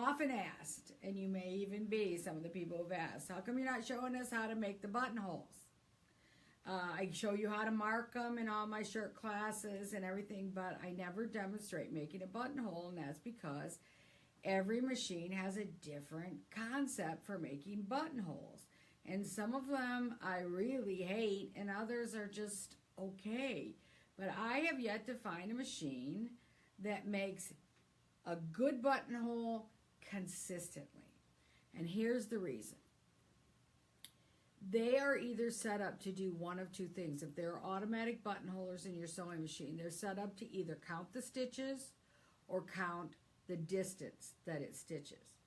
often asked, and you may even be some of the people who've asked, how come you're not showing us how to make the buttonholes? I show you how to mark them in all my shirt classes and everything, but I never demonstrate making a buttonhole, and that's because every machine has a different concept for making buttonholes. And some of them I really hate, and others are just okay. But I have yet to find a machine that makes a good buttonhole consistently. And here's the reason. They are either set up to do one of two things. If there are automatic buttonholers in your sewing machine, they're set up to either count the stitches or count the distance that it stitches.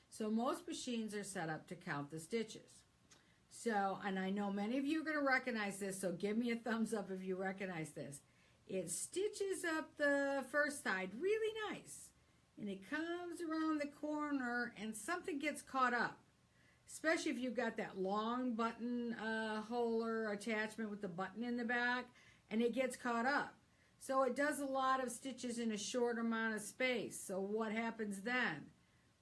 So most machines are set up to count the stitches. So, and I know many of you are going to recognize this, so give me a thumbs up if you recognize this. It stitches up the first side really nice, and it comes around the corner and something gets caught up, especially if you've got that long button holder attachment with the button in the back, and it gets caught up. So it does a lot of stitches in a short amount of space. So what happens then?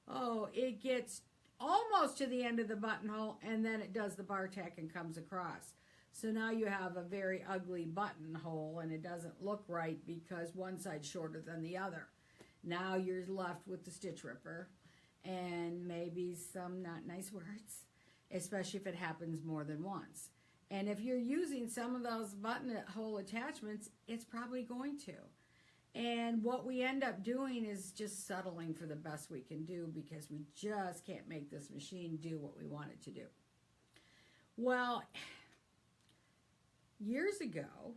Oh, it gets almost to the end of the buttonhole, and then it does the bar tack and comes across. So now you have a very ugly buttonhole, and it doesn't look right because one side's shorter than the other. Now you're left with the stitch ripper and maybe some not nice words, especially if it happens more than once. And if you're using some of those buttonhole attachments, it's probably going to. And what we end up doing is just settling for the best we can do because we just can't make this machine do what we want it to do. Well, years ago,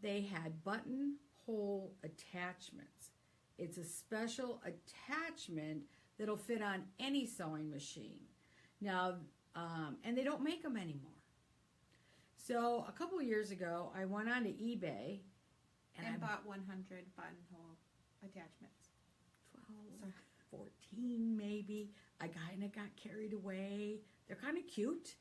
they had buttonhole attachments. It's a special attachment that'll fit on any sewing machine. Now, and they don't make them anymore. So a couple of years ago, I went on to eBay and bought 100 buttonhole attachments. 12, 14 maybe. I kind of got carried away. They're kind of cute.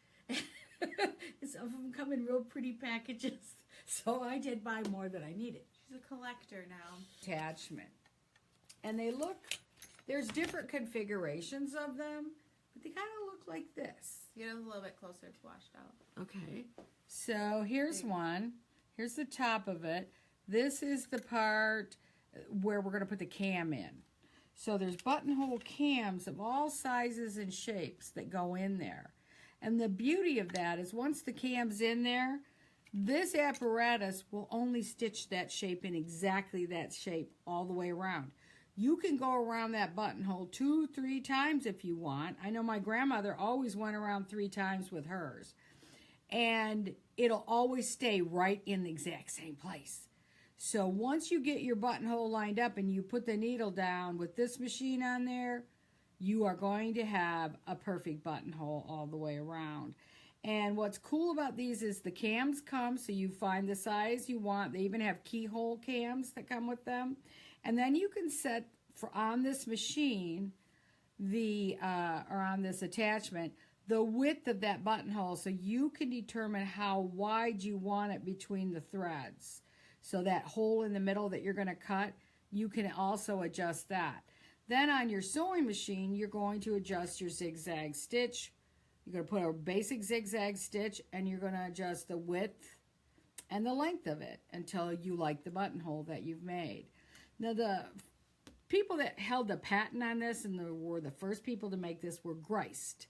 Some of them come in real pretty packages. So I did buy more than I needed. She's a collector now. Attachment. And they look, there's different configurations of them, but they kind of look like this. Get it a little bit closer, it's washed out. Okay. So here's one. Here's the top of it. This is the part where we're going to put the cam in. So there's buttonhole cams of all sizes and shapes that go in there. And the beauty of that is once the cam's in there, this apparatus will only stitch that shape in exactly that shape all the way around. You can go around that buttonhole 2-3 times if you want. I know my grandmother always went around 3 times with hers. And it'll always stay right in the exact same place. So once you get your buttonhole lined up and you put the needle down with this machine on there, you are going to have a perfect buttonhole all the way around. And what's cool about these is the cams come, so you find the size you want. They even have keyhole cams that come with them. And then you can set on this machine, or on this attachment, the width of that buttonhole, so you can determine how wide you want it between the threads. So that hole in the middle that you're going to cut, you can also adjust that. Then on your sewing machine, you're going to adjust your zigzag stitch. You're going to put a basic zigzag stitch, and you're going to adjust the width and the length of it until you like the buttonhole that you've made. Now, the people that held the patent on this and were the first people to make this were Greist.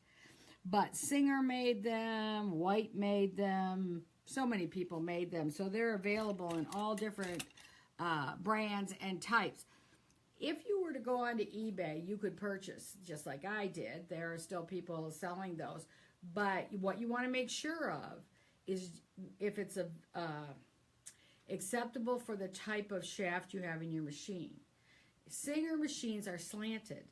But Singer made them, White made them, so many people made them. So they're available in all different brands and types. If you were to go onto eBay, you could purchase, just like I did. There are still people selling those. But what you want to make sure of is if it's acceptable for the type of shaft you have in your machine. Singer machines are slanted.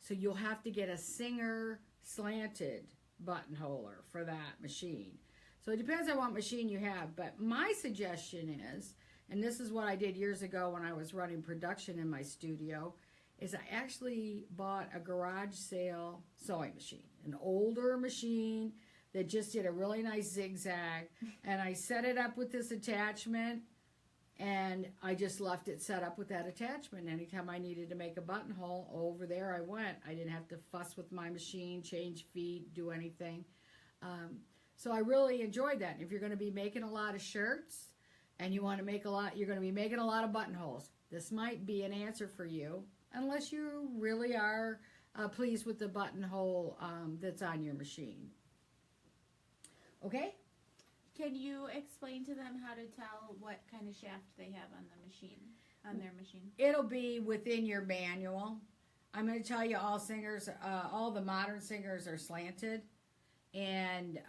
So you'll have to get a Singer slanted buttonholer for that machine. So it depends on what machine you have, but my suggestion is, and this is what I did years ago when I was running production in my studio, is I actually bought a garage sale sewing machine, an older machine that just did a really nice zigzag, and I set it up with this attachment, And I just left it set up with that attachment. Anytime I needed to make a buttonhole, over there I went. I didn't have to fuss with my machine, change feet, do anything. So I really enjoyed that. And if you're going to be making a lot of shirts and you want to make you're going to be making a lot of buttonholes, this might be an answer for you, unless you really are pleased with the buttonhole that's on your machine. Okay? Can you explain to them how to tell what kind of shaft they have on the machine, on their machine? It'll be within your manual. I'm going to tell you all singers, all the modern singers are slanted, and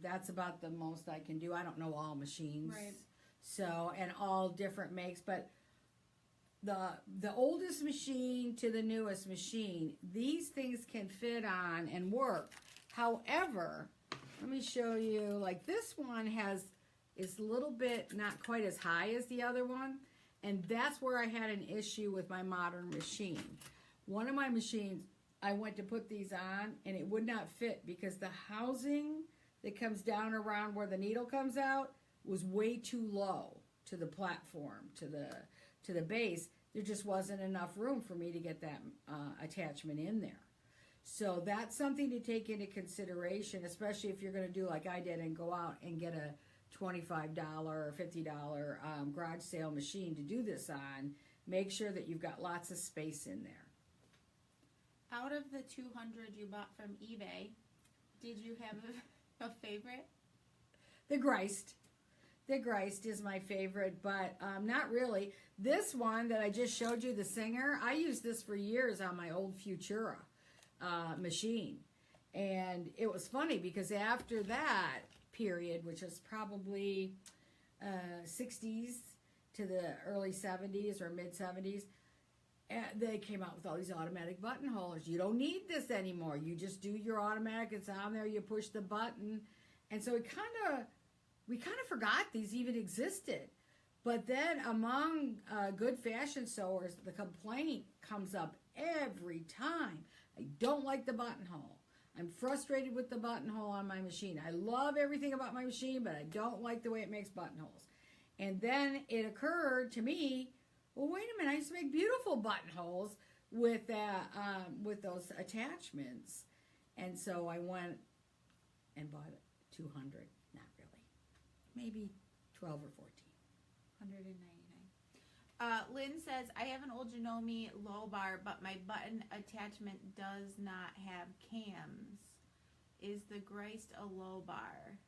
that's about the most I can do. I don't know all machines, Right. So, and all different makes, but the oldest machine to the newest machine, these things can fit on and work. However, let me show you, like this one is a little bit not quite as high as the other one, and that's where I had an issue with my modern machine. One of my machines, I went to put these on and it would not fit because the housing that comes down around where the needle comes out was way too low to the platform, to the base. There just wasn't enough room for me to get that attachment in there. So that's something to take into consideration, especially if you're going to do like I did and go out and get a $25 or $50 garage sale machine to do this on. Make sure that you've got lots of space in there. Out of the 200 you bought from eBay, did you have a favorite? The Greist. The Greist is my favorite, but not really. This one that I just showed you, the Singer, I used this for years on my old Futura machine. And it was funny because after that period, which was probably 60s to the early 70s or mid 70s, they came out with all these automatic buttonholers. You don't need this anymore. You just do your automatic. It's on there. You push the button. And so we kind of forgot these even existed. But then among good fashion sewers, the complaint comes up every time. I don't like the buttonhole. I'm frustrated with the buttonhole on my machine. I love everything about my machine, but I don't like the way it makes buttonholes. And then it occurred to me, well, wait a minute, I used to make beautiful buttonholes with those attachments. And so I went and bought 200, not really, maybe 12 or 14. 199. Lynn says, I have an old Janome low bar, but my button attachment does not have cams. Is the Greist a low bar?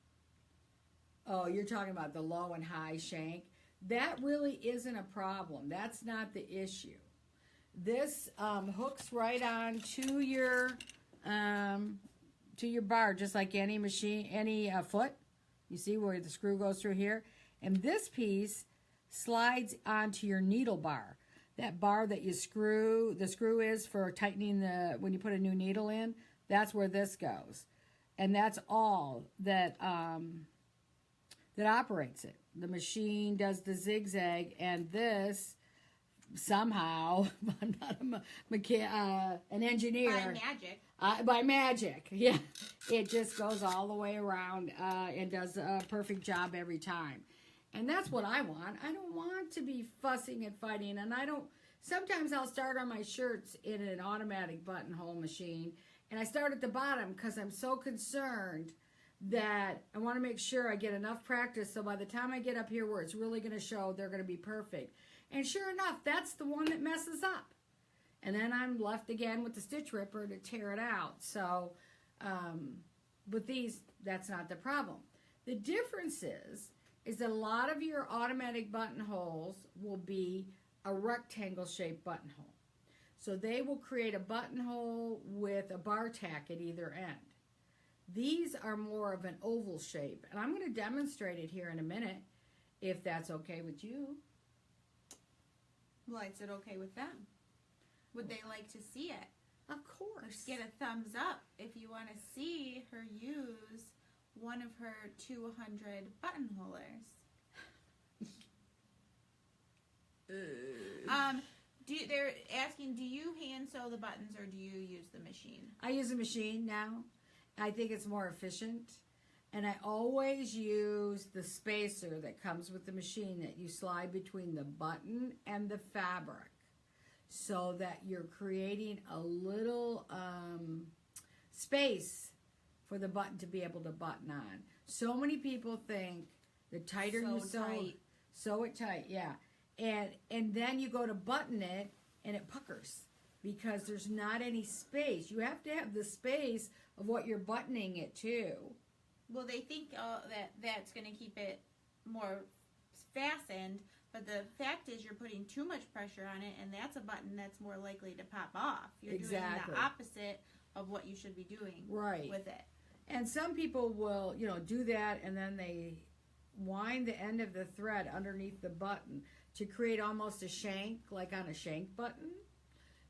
Oh, you're talking about the low and high shank. That really isn't a problem. That's not the issue. This hooks right on to your bar, just like any machine, any foot. You see where the screw goes through here? And this piece slides onto your needle bar. That bar that you screw, the screw is for tightening when you put a new needle in, that's where this goes. And that's all that operates it. The machine does the zigzag, and this somehow, I'm not an engineer. By magic. By magic, yeah. It just goes all the way around and does a perfect job every time. And that's what I want. I don't want to be fussing and fighting. And sometimes I'll start on my shirts in an automatic buttonhole machine. And I start at the bottom because I'm so concerned that I want to make sure I get enough practice so by the time I get up here where it's really going to show, they're going to be perfect. And sure enough, that's the one that messes up. And then I'm left again with the stitch ripper to tear it out. So, with these, that's not the problem. The difference is that a lot of your automatic buttonholes will be a rectangle shaped buttonhole. So they will create a buttonhole with a bar tack at either end. These are more of an oval shape. And I'm going to demonstrate it here in a minute, if that's okay with you. Well, is it okay with them? Would they like to see it? Of course. Let's get a thumbs up if you want to see her use one of her 200 buttonholers. They're asking, do you hand sew the buttons or do you use the machine? I use a machine now. I think it's more efficient. And I always use the spacer that comes with the machine that you slide between the button and the fabric, so that you're creating a little space for the button to be able to button on. So many people think the tighter you sew it tight, yeah. And then you go to button it and it puckers because there's not any space. You have to have the space of what you're buttoning it to. Well, they think that that's going to keep it more fastened, but the fact is you're putting too much pressure on it, and that's a button that's more likely to pop off. You're doing the opposite of what you should be doing with it. And some people will, do that, and then they wind the end of the thread underneath the button to create almost a shank, like on a shank button,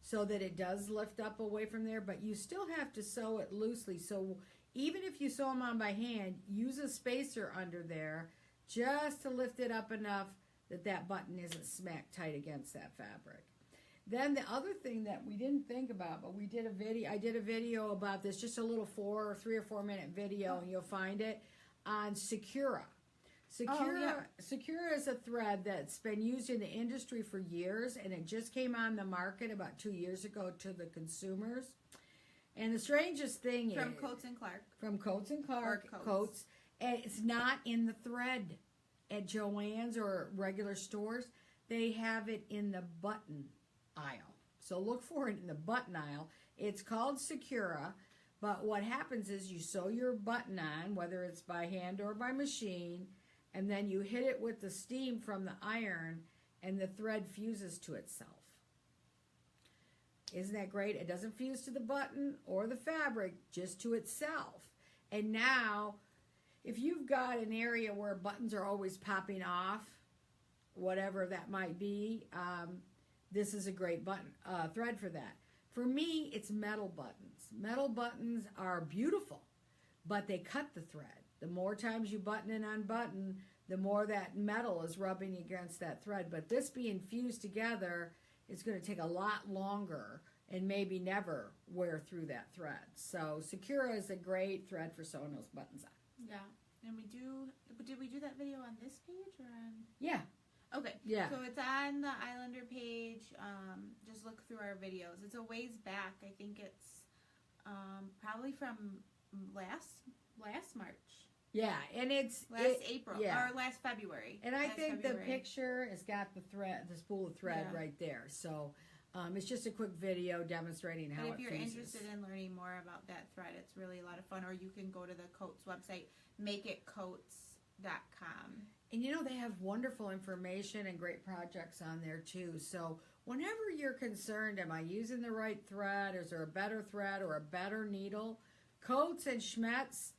so that it does lift up away from there, but you still have to sew it loosely. So even if you sew them on by hand, use a spacer under there just to lift it up enough that that button isn't smack tight against that fabric. Then the other thing that we didn't think about, but I did a video about this, just a little 3 or 4 minute video, and you'll find it on Secura. Secura is a thread that's been used in the industry for years, and it just came on the market about 2 years ago to the consumers. And the strangest thing from Coats and Clark. From Coats and Clark. Coats. And it's not in the thread at Joann's or regular stores. They have it in the button aisle. So look for it in the button aisle. It's called Secura, but what happens is you sew your button on, whether it's by hand or by machine, and then you hit it with the steam from the iron, and the thread fuses to itself. Isn't that great? It doesn't fuse to the button or the fabric, just to itself. And now, if you've got an area where buttons are always popping off, whatever that might be, this is a great thread for that. For me, it's metal buttons. Metal buttons are beautiful, but they cut the thread. The more times you button and unbutton, the more that metal is rubbing against that thread. But this being fused together, it's going to take a lot longer and maybe never wear through that thread. So Secura is a great thread for sewing those buttons on. Yeah. And did we do that video on this page or on? Yeah. Okay. Yeah. So it's on the Islander page. Just look through our videos. It's a ways back. I think it's probably from last March. Yeah, and it's April or last February. And I think the picture has got the spool of thread right there. So it's just a quick video demonstrating how it fuses. If you're interested in learning more about that thread, it's really a lot of fun. Or you can go to the Coats website, makeitcoats.com. And they have wonderful information and great projects on there too. So whenever you're concerned, am I using the right thread? Is there a better thread or a better needle? Coats and Schmetz,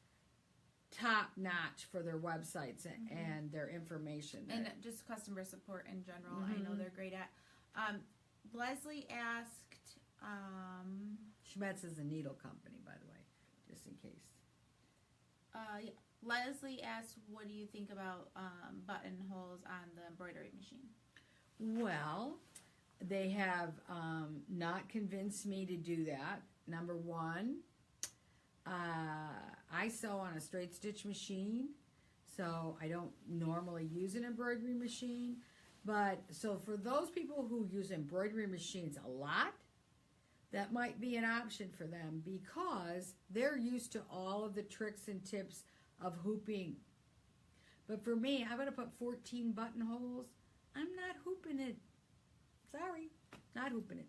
top notch for their websites and their information. And just customer support in general. I know they're great at. Leslie asked... Schmetz is a needle company, by the way, just in case. Leslie asked, what do you think about buttonholes on the embroidery machine? Well, they have not convinced me to do that. Number one, I sew on a straight stitch machine, so I don't normally use an embroidery machine. But so for those people who use embroidery machines a lot, that might be an option for them because they're used to all of the tricks and tips of hooping. But for me, I'm going to put 14 buttonholes. I'm not hooping it. Sorry, not hooping it.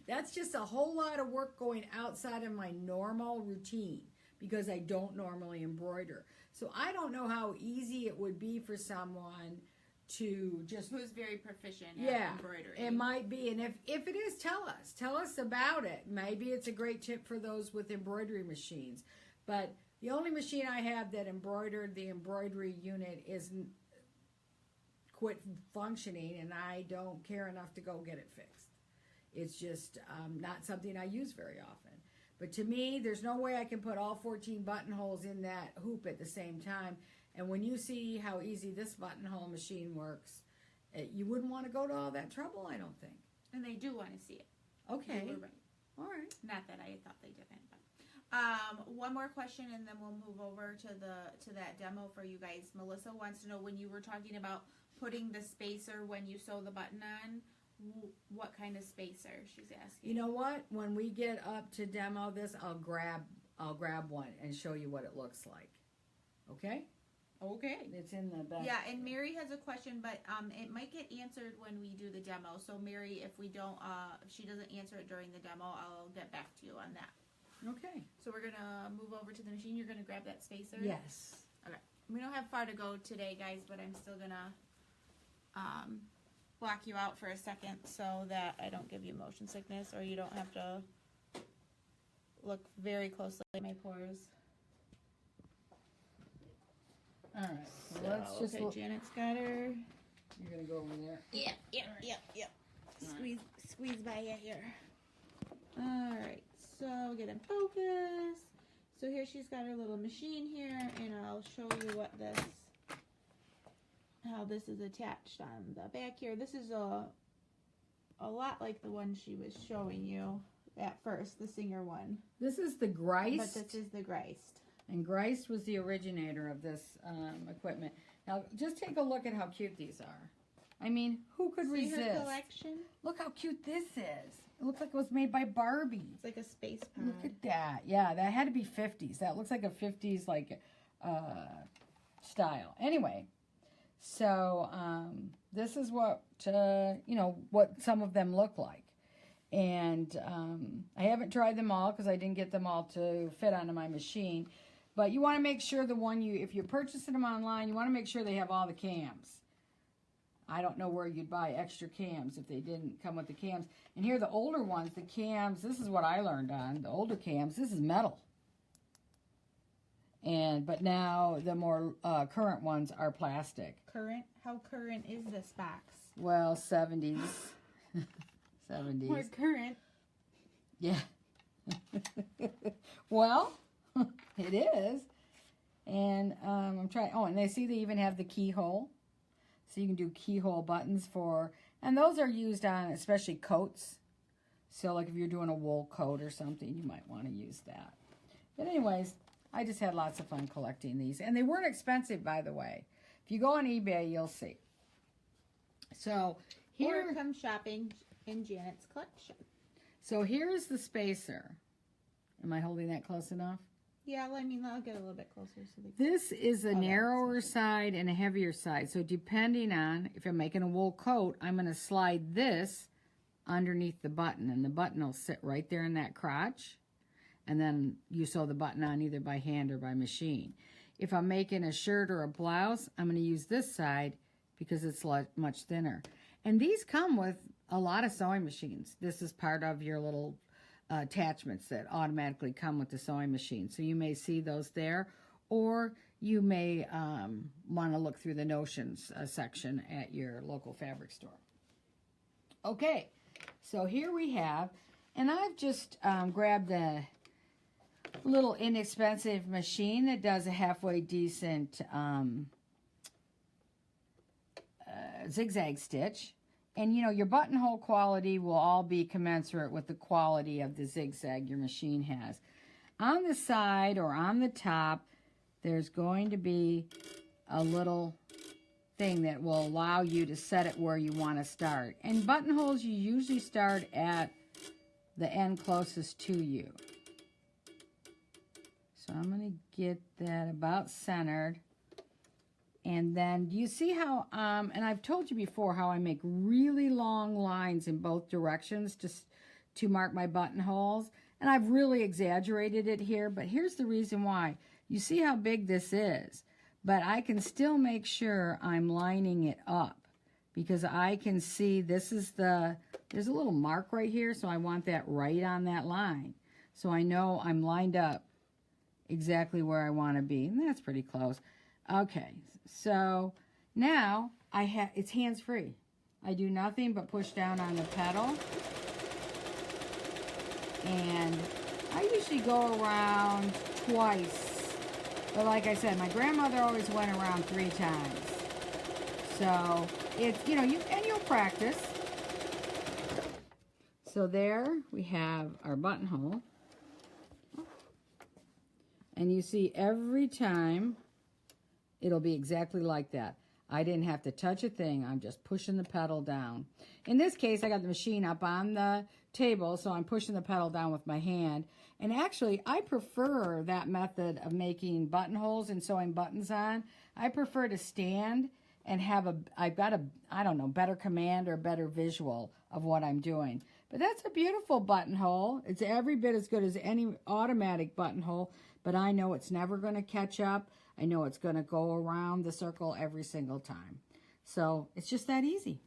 That's just a whole lot of work going outside of my normal routine because I don't normally embroider. So I don't know how easy it would be for someone to just... Who's very proficient at embroidery. It might be. And if it is, tell us. Tell us about it. Maybe it's a great tip for those with embroidery machines. But the only machine I have that embroidered the embroidery unit isn't quit functioning, and I don't care enough to go get it fixed. It's just not something I use very often. But to me, there's no way I can put all 14 buttonholes in that hoop at the same time. And when you see how easy this buttonhole machine works, you wouldn't want to go to all that trouble, I don't think. And they do want to see it. Okay. You were right. All right. Not that I thought they didn't, but... One more question, and then we'll move over to that demo for you guys. Melissa wants to know, when you were talking about putting the spacer when you sew the button on, what kind of spacer? She's asking. You know what? When we get up to demo this, I'll grab one and show you what it looks like. Okay? Okay. It's in the back. Yeah, and Mary has a question, but it might get answered when we do the demo. So Mary, if she doesn't answer it during the demo, I'll get back to you on that. Okay. So we're gonna move over to the machine. You're gonna grab that spacer. Yes. Okay. We don't have far to go today, guys, but I'm still gonna block you out for a second so that I don't give you motion sickness, or you don't have to look very closely at my pores. All right. So let's just okay, look. Janet's got her. You're gonna go over there. Yep. Squeeze by you here. All right. So get in focus. So here she's got her little machine here, and I'll show you how this is attached on the back here. This is a lot like the one she was showing you at first, the Singer one. This is the Greist. But this is the Greist. And Greist was the originator of this equipment. Now, just take a look at how cute these are. I mean, who could resist? Her collection? Look how cute this is. It looks like it was made by Barbie. It's like a space pod. Look at that. Yeah, that had to be 50s. That looks like a 50s style. Anyway, so this is what what some of them look like. And I haven't tried them all because I didn't get them all to fit onto my machine. But you want to make sure if you're purchasing them online, you want to make sure they have all the cams. I don't know where you'd buy extra cams if they didn't come with the cams. And here, the older ones, the cams, this is what I learned on. The older cams, this is metal. But now the more current ones are plastic. Current? How current is this box? Well, 70s. 70s. More current. Yeah. Well, it is. And I'm trying. Oh, and they even have the keyhole. So you can do keyhole buttons and those are used on especially coats. So like if you're doing a wool coat or something, you might want to use that. But anyways, I just had lots of fun collecting these. And they weren't expensive, by the way. If you go on eBay, you'll see. So here... Or come shopping in Janet's collection. So here's the spacer. Am I holding that close enough? Yeah, I'll get a little bit closer. This is a narrower side and a heavier side. So depending on, if I'm making a wool coat, I'm going to slide this underneath the button. And the button will sit right there in that crotch. And then you sew the button on either by hand or by machine. If I'm making a shirt or a blouse, I'm going to use this side because it's much thinner. And these come with a lot of sewing machines. This is part of your little attachments that automatically come with the sewing machine. So you may see those there, or you may want to look through the notions section at your local fabric store. Okay, so here we have, and I've just grabbed a little inexpensive machine that does a halfway decent zigzag stitch. And, your buttonhole quality will all be commensurate with the quality of the zigzag your machine has. On the side or on the top, there's going to be a little thing that will allow you to set it where you want to start. And buttonholes, you usually start at the end closest to you. So I'm going to get that about centered. And then, do you see how, and I've told you before how I make really long lines in both directions to mark my buttonholes. And I've really exaggerated it here, but here's the reason why. You see how big this is, but I can still make sure I'm lining it up because I can see there's a little mark right here, so I want that right on that line. So I know I'm lined up exactly where I want to be, and that's pretty close. Okay, so now it's hands-free. I do nothing but push down on the pedal. And I usually go around twice. But like I said, my grandmother always went around 3 times. So it's, you'll practice. So there we have our buttonhole. And you see every time it'll be exactly like that. I didn't have to touch a thing. I'm just pushing the pedal down. In this case, I got the machine up on the table, so I'm pushing the pedal down with my hand. And actually, I prefer that method of making buttonholes and sewing buttons on. I prefer to stand and I've got a, I don't know, better command or better visual of what I'm doing. But that's a beautiful buttonhole. It's every bit as good as any automatic buttonhole, but I know it's never going to catch up. I know it's going to go around the circle every single time. So it's just that easy.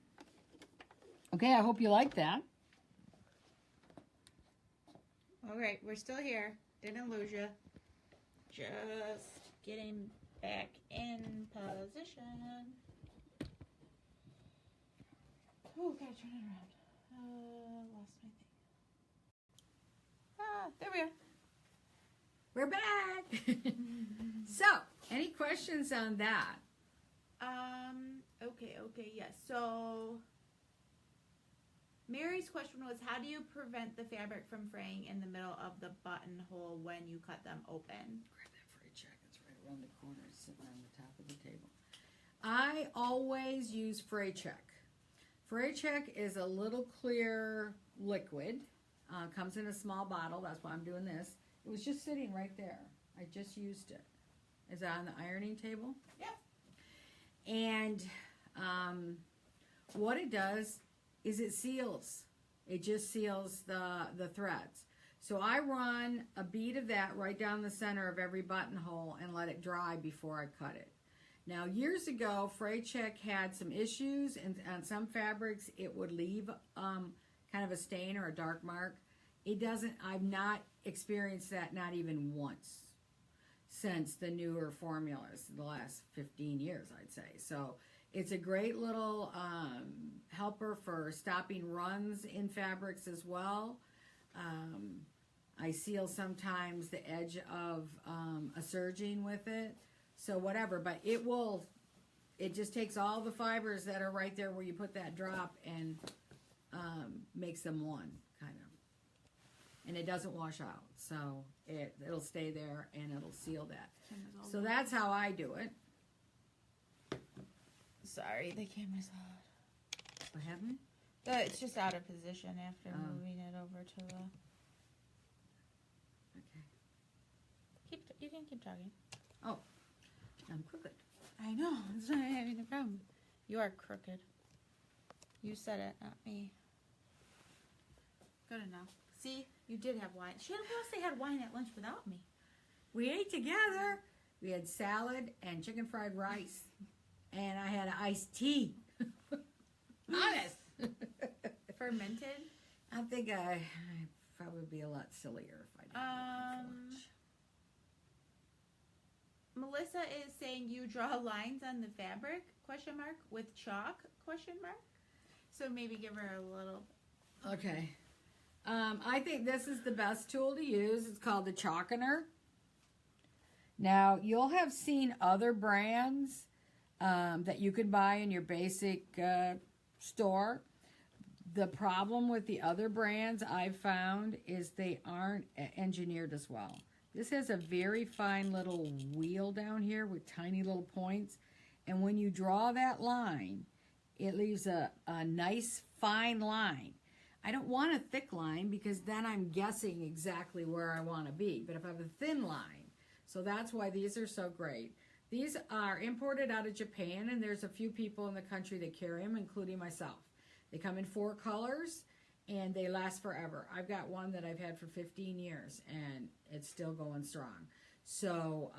Okay, I hope you like that. All right, we're still here. Didn't lose you. Just getting back in position. Oh, gotta turn it around. Lost my thing. Ah, there we are. We're back. So, any questions on that? Okay, yes. So, Mary's question was, how do you prevent the fabric from fraying in the middle of the buttonhole when you cut them open? Grab that fray check. It's right around the corner. It's sitting on the top of the table. I always use fray check. Fray check is a little clear liquid. Comes in a small bottle. That's why I'm doing this. It was just sitting right there. I just used it. Is that on the ironing table? Yeah. And what it does is it seals. It just seals the threads. So I run a bead of that right down the center of every buttonhole and let it dry before I cut it. Now, years ago, fray check had some issues, and on some fabrics, it would leave kind of a stain or a dark mark. It doesn't, I've not experienced that, not even once, since the newer formulas, the last 15 years, I'd say. So it's a great little helper for stopping runs in fabrics as well. I seal sometimes the edge of a serging with it. So whatever, but it just takes all the fibers that are right there where you put that drop and makes them one, kind of. And it doesn't wash out, so it'll stay there and it'll seal that. So that's how I do it. Sorry, the camera's out. What happened? It's just out of position after Oh. moving it over to the... Okay. You can keep talking. Oh, I'm crooked. I know. It's not having a problem. You are crooked. You said it, not me. Good enough. See? You did have wine. Who else had wine at lunch without me? We ate together. We had salad and chicken fried rice. And I had iced tea. Honest. Fermented? I think I'd probably be a lot sillier if I didn't have wine for lunch. Melissa is saying you draw lines on the fabric, question mark, with chalk, question mark. So maybe give her a little... Okay. I think this is the best tool to use. It's called the Chalkener. Now, you'll have seen other brands that you can buy in your basic store. The problem with the other brands I've found is they aren't engineered as well. This has a very fine little wheel down here with tiny little points. And when you draw that line, it leaves a nice fine line. I don't want a thick line because then I'm guessing exactly where I want to be. But if I have a thin line, so that's why these are so great. These are imported out of Japan, and there's a few people in the country that carry them, including myself. They come in 4 colors, and they last forever. I've got one that I've had for 15 years, and it's still going strong. So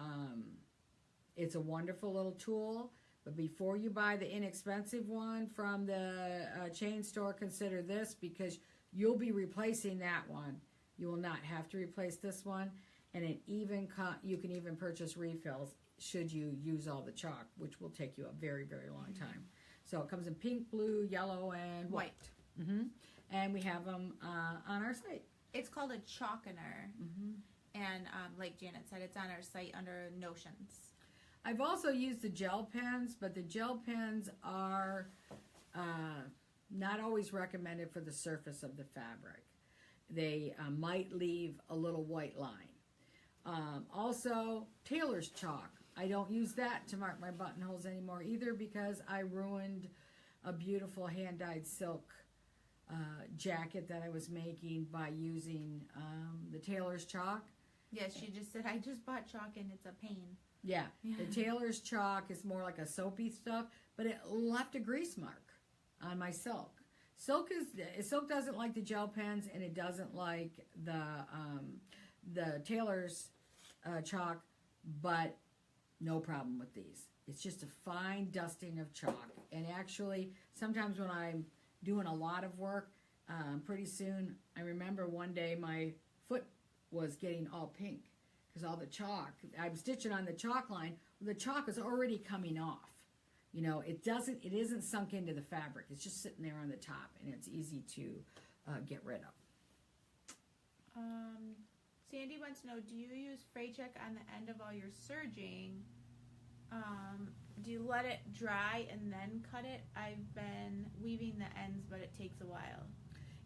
it's a wonderful little tool. But before you buy the inexpensive one from the chain store, consider this, because you'll be replacing that one. You will not have to replace this one. And you can even purchase refills should you use all the chalk, which will take you a very, very long time. So it comes in pink, blue, yellow, and white. And we have them on our site. It's called a Chalkener. And like Janet said, it's on our site under Notions. I've also used the gel pens, but the gel pens are not always recommended for the surface of the fabric. They might leave a little white line. Also, tailor's chalk. I don't use that to mark my buttonholes anymore either because I ruined a beautiful hand-dyed silk jacket that I was making by using the tailor's chalk. Yes, she just said, I just bought chalk and it's a pain. Yeah, the tailor's chalk is more like a soapy stuff, but it left a grease mark on my silk. Silk doesn't like the gel pens, and it doesn't like the tailor's chalk, but no problem with these. It's just a fine dusting of chalk. And actually, sometimes when I'm doing a lot of work, pretty soon, I remember one day my foot was getting all pink because all the chalk, I'm stitching on the chalk line, the chalk is already coming off. You know, it isn't sunk into the fabric. It's just sitting there on the top, and it's easy to get rid of. Sandy wants to know, do you use fray check on the end of all your serging? Do you let it dry and then cut it? I've been weaving the ends, but it takes a while.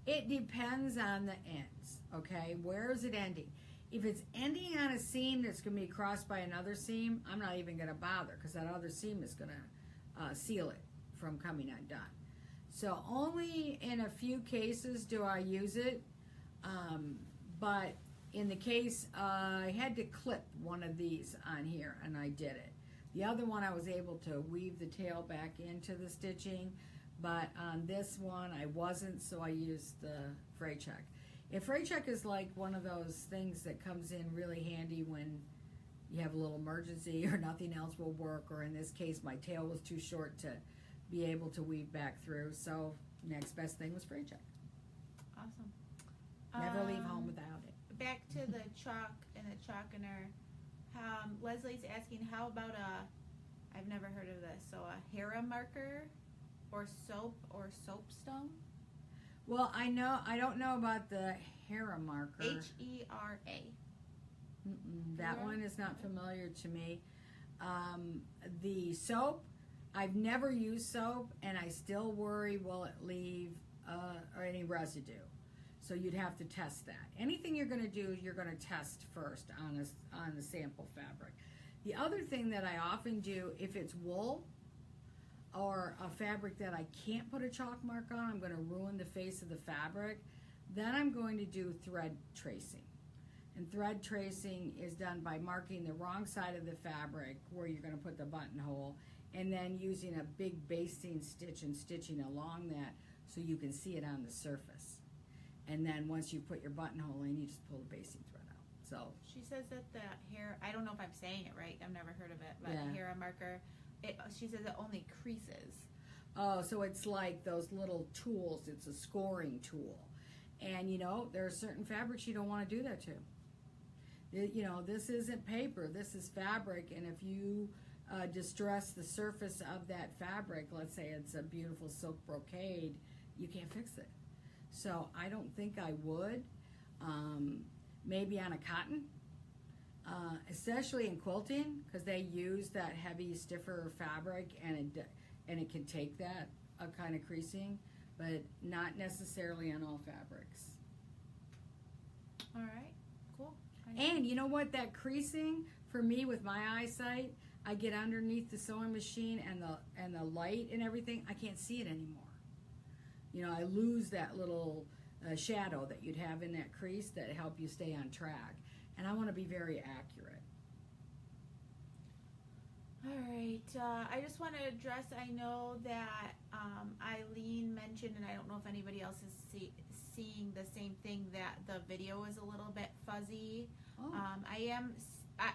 It depends on the ends, okay? Where is it ending? If it's ending on a seam that's going to be crossed by another seam, I'm not even going to bother because that other seam is going to seal it from coming undone. So only in a few cases do I use it, but in the case I had to clip one of these on here and I did it. The other one I was able to weave the tail back into the stitching, but on this one I wasn't, so I used the fray check. And fray check is like one of those things that comes in really handy when you have a little emergency or nothing else will work, or in this case my tail was too short to be able to weave back through, so next best thing was fray check. Awesome. Never leave home without it. Back to the chalk and the chalkener. Leslie's asking, how about I've never heard of this, so a Hera marker or soapstone? Well, I don't know about the Hera marker. Hera. That one is not familiar to me. The soap, I've never used soap, and I still worry, will it leave or any residue? So you'd have to test that. Anything you're going to do, you're going to test first on the sample fabric. The other thing that I often do, if it's wool or a fabric that I can't put a chalk mark on, I'm going to ruin the face of the fabric, then I'm going to do thread tracing. And thread tracing is done by marking the wrong side of the fabric where you're going to put the buttonhole, and then using a big basting stitch and stitching along that so you can see it on the surface. And then once you put your buttonhole in, you just pull the basting thread out. So she says that the hair, I don't know if I'm saying it right, I've never heard of it, but yeah. Hera marker, she says it only creases. Oh, so it's like those little tools. It's a scoring tool. And you know, there are certain fabrics you don't want to do that to. You know, this isn't paper, this is fabric, and if you distress the surface of that fabric, let's say it's a beautiful silk brocade, you can't fix it. So I don't think I would. Maybe on a cotton, especially in quilting, because they use that heavy, stiffer fabric, and it can take that kind of creasing, but not necessarily on all fabrics. All right, cool. And you know what? That creasing, for me with my eyesight, I get underneath the sewing machine and the light and everything, I can't see it anymore. You know, I lose that little shadow that you'd have in that crease that help you stay on track. And I want to be very accurate. All right. I just want to address, I know that Eileen mentioned, and I don't know if anybody else is seeing the same thing, that the video is a little bit fuzzy. Oh.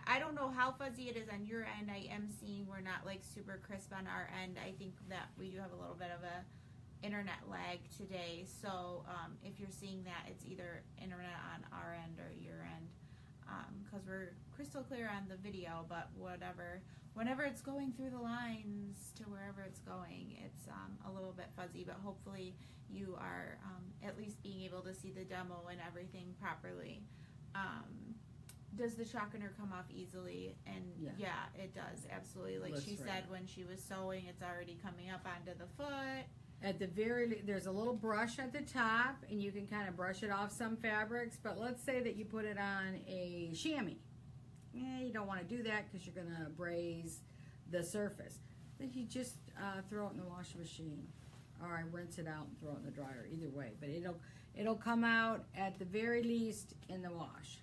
I don't know how fuzzy it is on your end. I am seeing we're not like super crisp on our end. I think that we do have a little bit of a internet lag today, so if you're seeing that, it's either internet on our end or your end, because we're crystal clear on the video, but whenever it's going through the lines to wherever it's going, it's a little bit fuzzy, but hopefully you are at least being able to see the demo and everything properly. Does the chalkener come off easily? And yeah, it does, absolutely. Like she said, when she was sewing, it's already coming up onto the foot. At the there's a little brush at the top, and you can kind of brush it off some fabrics, but let's say that you put it on a chamois, you don't want to do that because you're going to braise the surface. Then you just throw it in the washing machine, or I rinse it out and throw it in the dryer. Either way, but it'll come out at the very least in the wash.